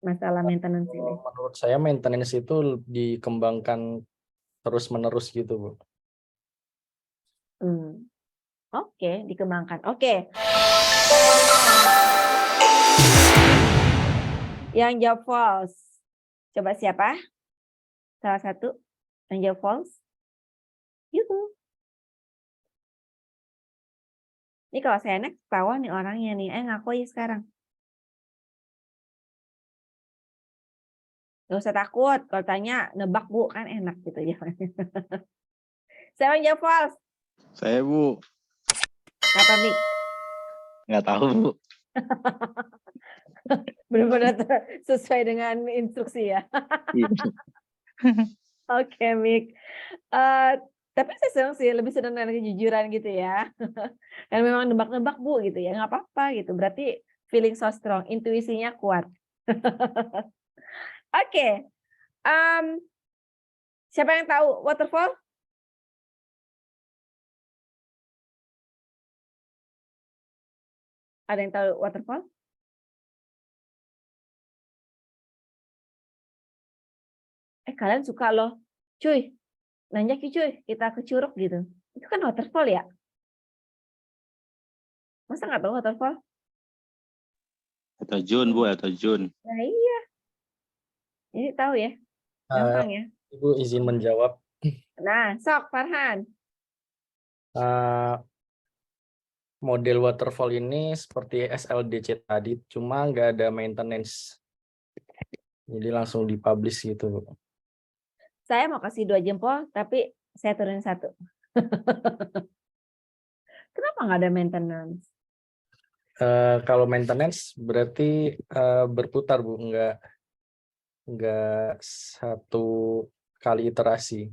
masalah maintenance ini? Menurut saya maintenance itu dikembangkan terus-menerus gitu, Bu. Oke, dikembangkan. Oke. Yang jawab false. Coba siapa? Salah satu yang jawab false. Yuhu. Ini kalau saya next ketawa nih orangnya nih. Ngaku aja sekarang. Gak usah takut. Kalau tanya nebak Bu kan enak gitu ya. Siapa yang jawab false? Saya, Bu. Kata Mik. Nggak tahu, Bu. Benar-benar sesuai dengan instruksi ya. Oke, Mik. Tapi saya senang sih, lebih senang dengan kejujuran gitu ya. Dan memang nebak-nebak Bu gitu ya, nggak apa-apa gitu. Berarti feeling so strong, intuisinya kuat. Oke. Siapa yang tahu waterfall? Ada yang tahu waterfall? Kalian suka loh. Cuy, nanjak yuk cuy, kita ke Curug gitu. Itu kan waterfall ya? Masa nggak tahu waterfall? Atau Jun, Bu, atau Jun. Nah iya. Ini tahu ya? Gampang ya? Ibu izin menjawab. Nah, sok Farhan. Model waterfall ini seperti SLDC tadi, cuma nggak ada maintenance. Jadi langsung dipublish gitu, Bu. Saya mau kasih 2 jempol, tapi saya turunin 1. Kenapa nggak ada maintenance? Kalau maintenance berarti berputar, Bu, nggak satu kali iterasi.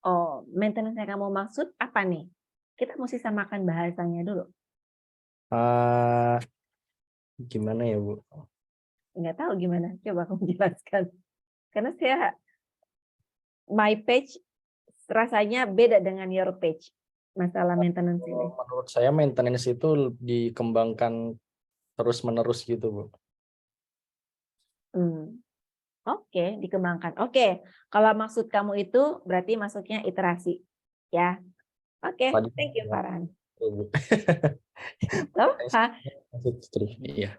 Oh, maintenance yang kamu maksud apa nih? Kita mesti samakan bahasanya dulu. Gimana ya, Bu? Nggak tahu gimana. Coba kamu jelaskan. Karena my page rasanya beda dengan your page. Masalah maintenance ini. Menurut saya maintenance itu dikembangkan terus-menerus gitu, Bu. Oke, dikembangkan. Oke, kalau maksud kamu itu berarti maksudnya iterasi. Ya. Oke, thank you Farhan. Iya.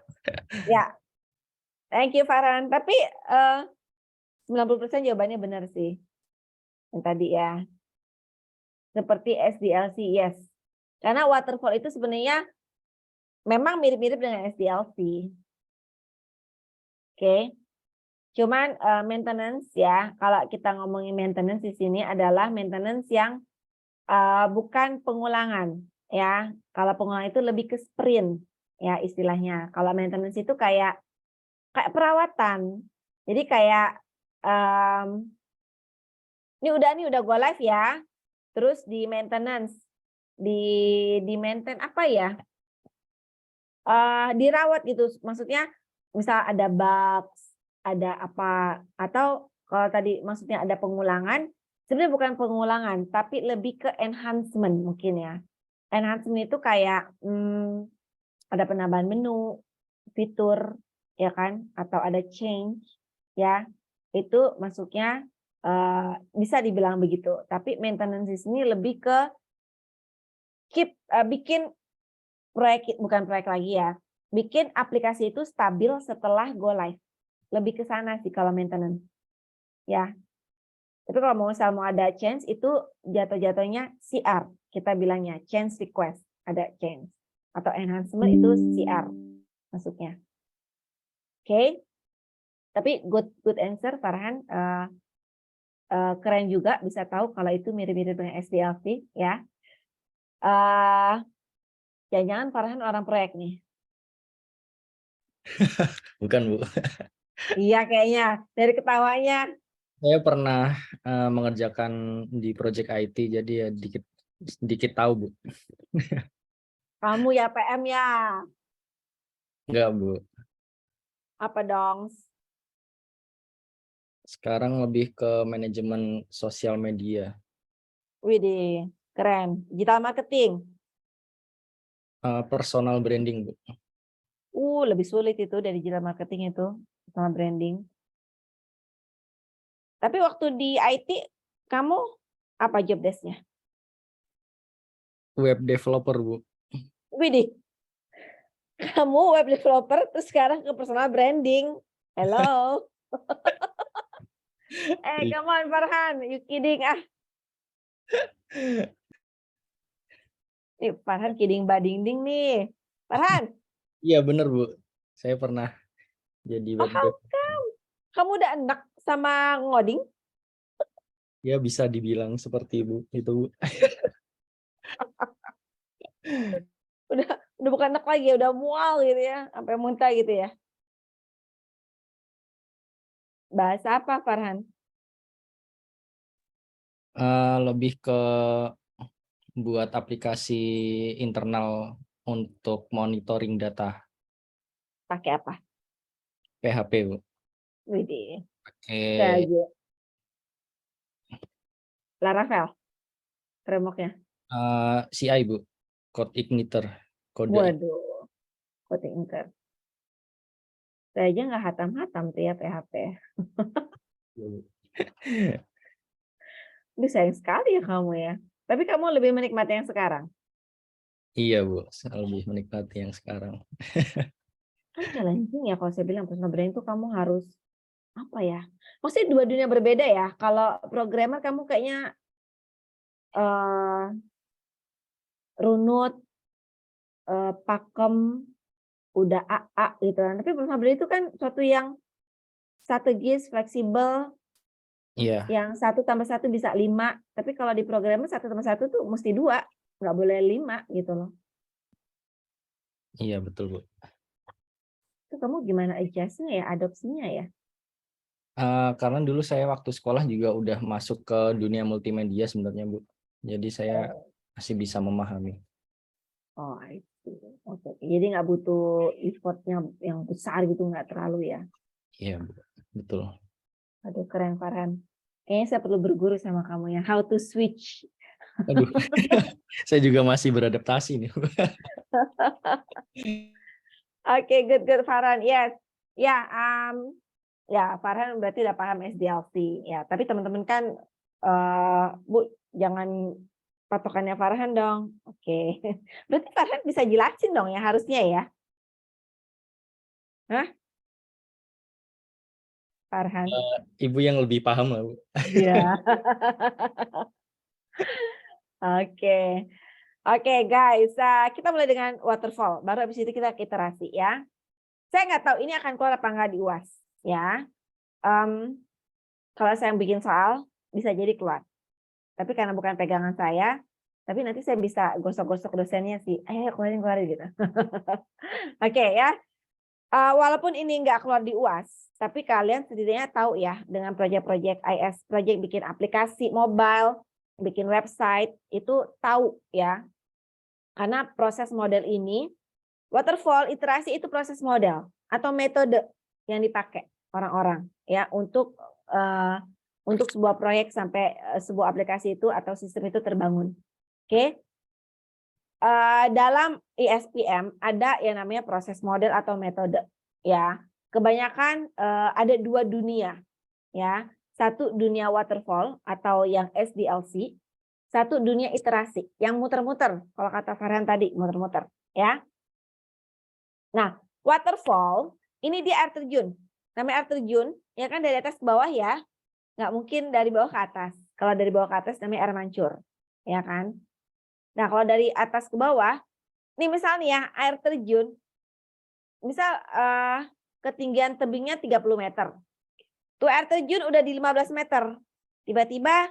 Ya. Thank you Farhan. Tapi 90% jawabannya benar sih. Yang tadi ya. Seperti SDLC, yes. Karena waterfall itu sebenarnya memang mirip-mirip dengan SDLC. Oke. Cuman maintenance ya, kalau kita ngomongin maintenance di sini adalah maintenance yang bukan pengulangan ya. Kalau pengulangan itu lebih ke sprint ya istilahnya. Kalau maintenance itu kayak perawatan. Jadi kayak ini udah go live ya. Terus di maintenance, di maintain apa ya? Dirawat gitu. Maksudnya misal ada bugs, ada apa, atau kalau tadi maksudnya ada pengulangan, sebenarnya bukan pengulangan, tapi lebih ke enhancement mungkin ya. Enhancement itu kayak ada penambahan menu, fitur, ya kan, atau ada change, ya, itu masuknya bisa dibilang begitu. Tapi maintenance di sini lebih ke bikin proyek, bukan proyek lagi ya, bikin aplikasi itu stabil setelah go live. Lebih ke sana sih kalau maintenance. Ya. Tapi kalau mau ada change itu jatuh-jatuhnya CR. Kita bilangnya change request, ada change. Atau enhancement itu CR masuknya. Oke. Tapi good answer Farhan. Keren juga bisa tahu kalau itu mirip-mirip dengan SDLC ya. Jangan-jangan Farhan orang proyek nih. Bukan, Bu. Iya kayaknya dari ketawanya. Saya pernah mengerjakan di project IT, jadi ya dikit tahu, Bu. Kamu ya PM ya? Enggak, Bu. Apa dong? Sekarang lebih ke manajemen sosial media. Widih, keren. Digital marketing. Personal branding, Bu. Lebih sulit itu dari digital marketing itu sama branding. Tapi waktu di IT kamu apa job desk-nya? Web developer, Bu. Widih, kamu web developer terus sekarang ke personal branding. Hello. Come on Farhan, you kidding ah? Nih Farhan kidding badingding nih. Farhan, Iya bener, Bu. Saya pernah jadi web how dev. come? Kamu udah enak sama ngoding? Ya bisa dibilang seperti itu, Bu. Udah bukan enak lagi ya, udah mual gitu ya, sampai muntah gitu ya. Bahasa apa Farhan? Lebih ke buat aplikasi internal untuk monitoring data Pakai apa? PHP, Bu. Widih, Pakai kayak Laravel framework-nya. CI, Bu. Code Igniter. Kode. Waduh, coding inter. Saya aja nggak hatam-hatam tuh ya PHP. Duh, sayang sekali ya kamu ya. Tapi kamu lebih menikmati yang sekarang. Iya, Bu. Lebih menikmati yang sekarang. Kan challenging ya kalau saya bilang personal branding itu kamu harus apa ya? Maksudnya dua dunia berbeda ya. Kalau programmer kamu kayaknya runut, pakem, udah AA gitu kan. Tapi personal branding itu kan suatu yang strategis, fleksibel, Iya, yang 1+1 bisa 5. Tapi kalau di programmer 1+1 tuh mesti 2, nggak boleh 5 gitu loh. iya betul, Bu. Itu kamu gimana adjust-nya ya, adopsinya ya? Karena dulu saya waktu sekolah juga udah masuk ke dunia multimedia sebenarnya, Bu. Jadi saya masih bisa memahami. Oh, I see. Oke. Jadi nggak butuh effort-nya yang besar gitu, nggak terlalu ya. Iya, Bu. Betul. Aduh, keren Farhan. Kayaknya saya perlu berguru sama kamu ya. How to switch. Aduh, saya juga masih beradaptasi nih. Oke, good Farhan. Yes. Ya, ya Farhan berarti udah paham SDLC. Ya, tapi teman-teman kan, Bu, jangan patokannya Farhan dong. Oke. Berarti Farhan bisa jelasin dong ya harusnya ya. Hah? Farhan. Ibu yang lebih paham lah, Bu. Iya. Oke. Oke guys, kita mulai dengan waterfall. Baru habis itu kita ke iterasi ya. Saya nggak tahu ini akan keluar apa nggak di UAS ya. Kalau saya yang bikin soal bisa jadi keluar. Tapi karena bukan pegangan saya, tapi nanti saya bisa gosok-gosok dosennya sih. Ayo keluarin gitu. Oke ya. Walaupun ini nggak keluar di UAS, tapi kalian setidaknya tahu ya dengan proyek-proyek IS, proyek bikin aplikasi mobile, bikin website itu tahu ya. Karena proses model ini, waterfall iterasi itu proses model atau metode yang dipakai orang-orang ya untuk sebuah proyek sampai sebuah aplikasi itu atau sistem itu terbangun. Oke. Dalam ISPM ada yang namanya proses model atau metode ya. Kebanyakan ada dua dunia ya. Satu dunia waterfall atau yang SDLC, satu dunia iterasi yang muter-muter. Kalau kata Farhan tadi muter-muter ya. Nah, waterfall ini dia air terjun. Namanya air terjun ya kan dari atas ke bawah ya. Nggak mungkin dari bawah ke atas. Kalau dari bawah ke atas namanya air mancur. Ya kan? Nah, kalau dari atas ke bawah, nih misalnya ya air terjun, misal ketinggian tebingnya 30 meter. Tuh air terjun udah di 15 meter. Tiba-tiba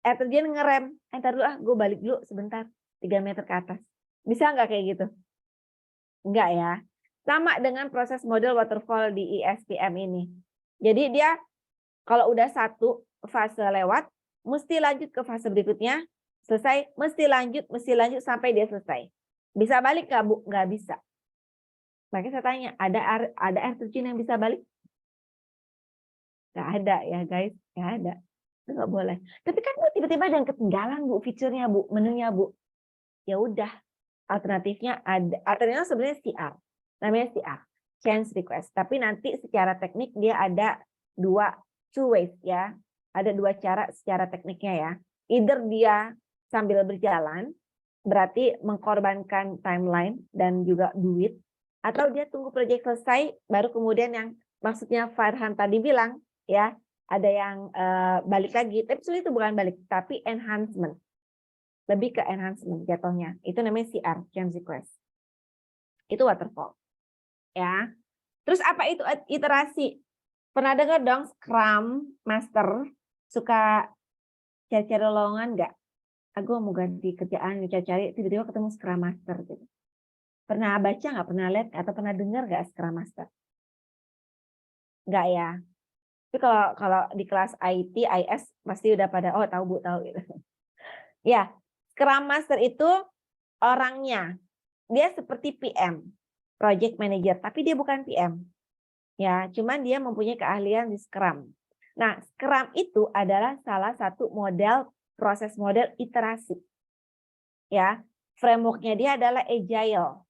air terjun ngerem. Ntar dulu gue balik dulu sebentar. 3 meter ke atas. Bisa nggak kayak gitu? Enggak ya. Sama dengan proses model waterfall di ISPM ini. Jadi dia kalau udah satu fase lewat, mesti lanjut ke fase berikutnya. Selesai, mesti lanjut sampai dia selesai. Bisa balik nggak, Bu? Nggak bisa. Makanya saya tanya, ada air terjun yang bisa balik? Nggak ada ya guys, nggak ada. Itu nggak boleh. Tapi kan Bu, tiba-tiba ada yang ketinggalan Bu, fiturnya Bu, menunya Bu. Ya udah, alternatifnya ada. Alternatifnya sebenarnya CR. namanya CR, change request. Tapi nanti secara teknik dia ada two ways ya. Ada dua cara secara tekniknya ya. Either dia sambil berjalan, berarti mengkorbankan timeline dan juga duit, atau dia tunggu proyek selesai, baru kemudian yang maksudnya Farhan tadi bilang ya, ada yang balik lagi. Tapi sebenarnya itu bukan balik, tapi enhancement. Lebih ke enhancement jatuhnya. Itu namanya CR, change request. Itu waterfall. Ya. Terus apa itu iterasi? Pernah dengar dong Scrum Master suka cari-cari lowongan nggak? Aku mau ganti kerjaan, cari-cari, tiba-tiba ketemu Scrum Master gitu. Pernah baca nggak? Pernah lihat atau pernah dengar nggak Scrum Master? Nggak ya. Tapi kalau di kelas IT, IS pasti udah pada tahu Bu, tahu gitu. Ya, Scrum Master itu orangnya dia seperti PM, Project Manager, tapi dia bukan PM. Ya, cuman dia mempunyai keahlian di Scrum. Nah, Scrum itu adalah salah satu proses model iterasi. Ya, frameworknya dia adalah Agile.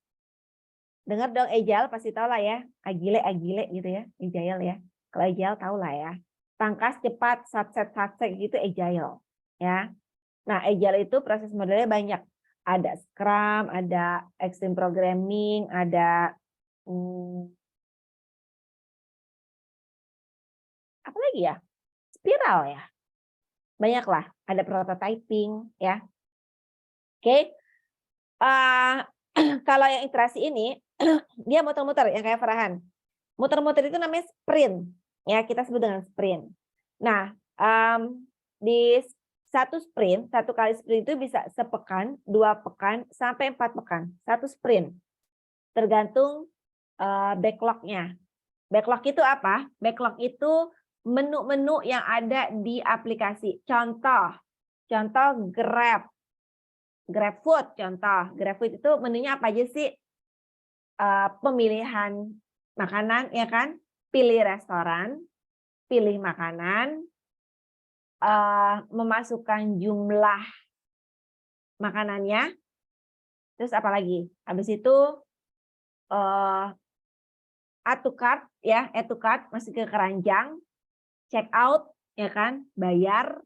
Dengar dong Agile, pasti tahu lah ya. Agile gitu ya, Agile ya. Kalau Agile tahu lah ya. Tangkas cepat, satset gitu Agile. Ya. Nah, Agile itu proses modelnya banyak. Ada Scrum, ada Extreme Programming, ada apa lagi ya? Spiral ya. Banyaklah. Ada prototyping ya. Oke. Kalau yang iterasi ini dia muter-muter yang kayak Farhan. Muter-muter itu namanya sprint. Ya, kita sebut dengan sprint. Nah, di satu kali sprint itu bisa sepekan, 2 pekan, sampai 4 pekan. Satu sprint. Tergantung backlog-nya. Backlog itu apa? Backlog itu menu-menu yang ada di aplikasi. Contoh GrabFood contoh. GrabFood itu menunya apa aja sih? Pemilihan makanan ya kan? Pilih restoran, pilih makanan, memasukkan jumlah makanannya. Terus apa lagi? Habis itu add to cart ya, add to cart masuk ke keranjang, check out ya kan? Bayar,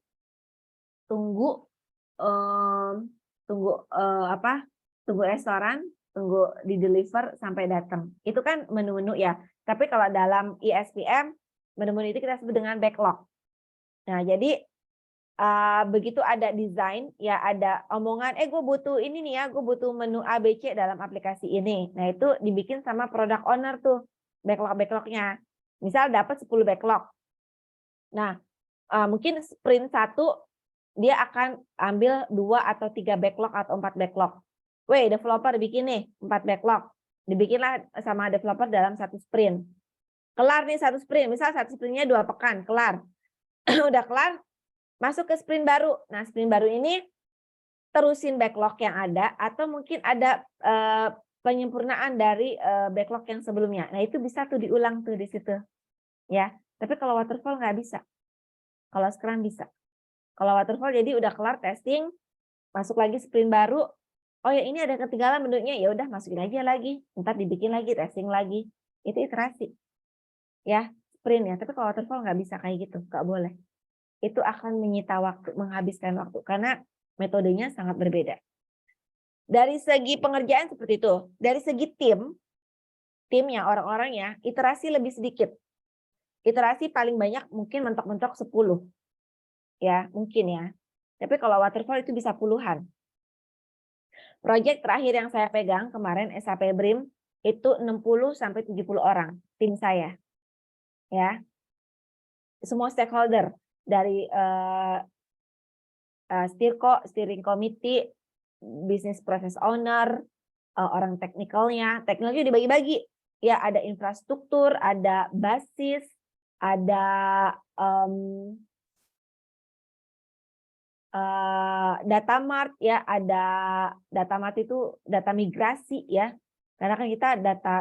tunggu tunggu restoran, tunggu di deliver sampai datang. Itu kan menu-menu ya. Tapi kalau dalam ISPM, menu-menu itu kita sebut dengan backlog. Nah, jadi begitu ada desain, ya ada omongan, gue butuh ini nih ya, gue butuh menu ABC dalam aplikasi ini. Nah, itu dibikin sama product owner tuh, backlog-backlognya. Misal dapat 10 backlog. Nah, mungkin sprint 1, dia akan ambil 2 atau 3 backlog atau 4 backlog. Developer bikin nih 4 backlog. Dibikinlah sama developer dalam satu sprint. Kelar nih satu sprint, misal satu sprintnya 2 pekan, kelar. Udah kelar, masuk ke sprint baru. Nah, sprint baru ini terusin backlog yang ada, atau mungkin ada penyempurnaan dari backlog yang sebelumnya. Nah, itu bisa tuh diulang tuh di situ. Ya, tapi kalau waterfall nggak bisa. Kalau Scrum bisa. Kalau waterfall jadi udah kelar testing, masuk lagi sprint baru. Oh ya, ini ada ketinggalan menunya, ya udah masukin aja lagi. Ntar dibikin lagi, testing lagi. Itu iterasi. Ya, sprint ya. Tapi kalau waterfall nggak bisa kayak gitu, nggak boleh. Itu akan menyita waktu, menghabiskan waktu karena metodenya sangat berbeda. Dari segi pengerjaan seperti itu. Dari segi timnya, orang-orangnya, iterasi lebih sedikit. Iterasi paling banyak mungkin mentok-mentok 10. Ya, mungkin ya. Tapi kalau waterfall itu bisa puluhan. Project terakhir yang saya pegang kemarin SAP BRIM itu 60 sampai 70 orang tim saya. Ya. Semua stakeholder dari steering committee, business process owner, orang teknikalnya dibagi-bagi. Ya, ada infrastruktur, ada basis, ada data mart ya, ada data mart itu data migrasi ya, karena kan kita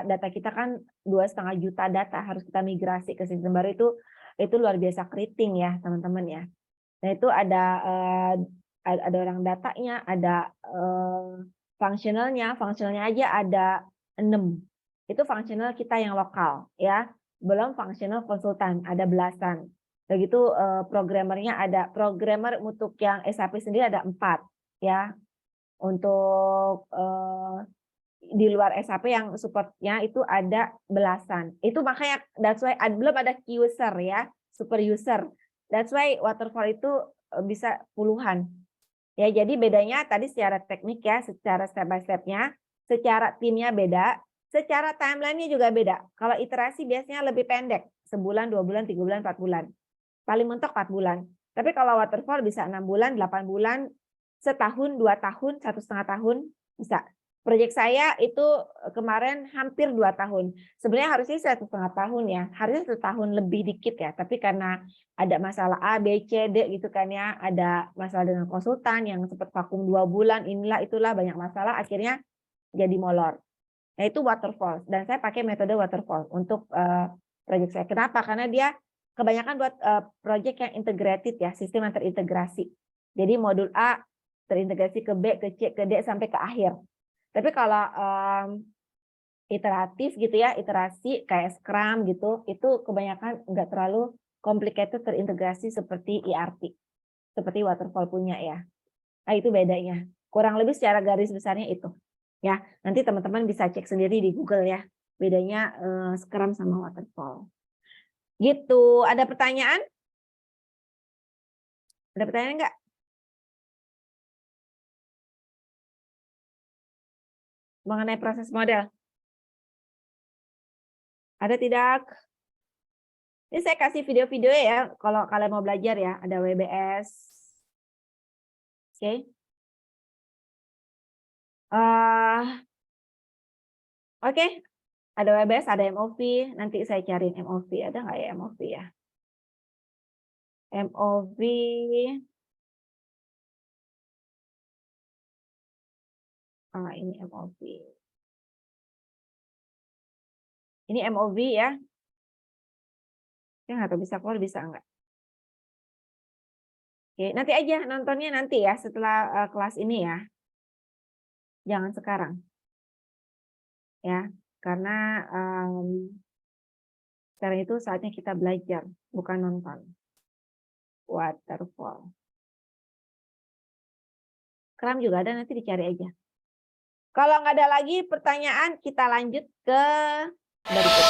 data kita kan 2,5 juta data harus kita migrasi ke sistem baru, itu luar biasa keriting ya teman-teman ya. Nah, itu ada orang datanya, ada fungsionalnya aja ada 6 Itu functional kita yang lokal ya. Belum functional konsultan, ada belasan. Begitu programmernya ada. Programmer untuk yang SAP sendiri ada 4 ya. Untuk di luar SAP yang supportnya itu ada belasan. Itu makanya that's why belum ada key user ya, super user. That's why waterfall itu bisa puluhan. Ya, jadi bedanya tadi secara teknik ya, secara step by step-nya, secara timnya beda, secara timeline-nya juga beda. Kalau iterasi biasanya lebih pendek, sebulan, 2 bulan, 3 bulan, 4 bulan. Paling mentok 4 bulan. Tapi kalau waterfall bisa 6 bulan, 8 bulan, setahun, 2 tahun, 1,5 tahun, bisa. Proyek saya itu kemarin hampir 2 tahun. Sebenarnya harusnya 1,5 tahun ya. Harusnya 1 tahun lebih dikit ya. Tapi karena ada masalah A, B, C, D gitu kan ya. Ada masalah dengan konsultan yang sempat vakum 2 bulan. Inilah itulah banyak masalah. Akhirnya jadi molor. Nah itu waterfall. Dan saya pakai metode waterfall untuk proyek saya. Kenapa? Karena dia kebanyakan buat proyek yang integrated ya. Sistem yang terintegrasi. Jadi modul A terintegrasi ke B, ke C, ke D sampai ke akhir. Tapi kalau iteratif gitu ya, iterasi kayak Scrum gitu, itu kebanyakan nggak terlalu complicated terintegrasi seperti ERP, seperti waterfall punya ya. Nah itu bedanya. Kurang lebih secara garis besarnya itu. Ya, nanti teman-teman bisa cek sendiri di Google ya, bedanya Scrum sama waterfall. Gitu. Ada pertanyaan? Ada pertanyaan nggak? Mengenai proses model. Ada tidak? Ini saya kasih video-video ya, kalau kalian mau belajar ya, ada WBS. Oke. Oke, ada WBS, ada MOV. Nanti saya cariin MOV. Ada nggak ya MOV ya? MOV. Ini MOV. Ini MOV ya. Saya nggak tahu bisa keluar, bisa nggak? Oke, nanti aja nontonnya nanti ya setelah kelas ini ya. Jangan sekarang. Ya, karena sekarang itu saatnya kita belajar, bukan nonton. Waterfall. Scrum juga ada, nanti dicari aja. Kalau nggak ada lagi pertanyaan, kita lanjut ke berikut.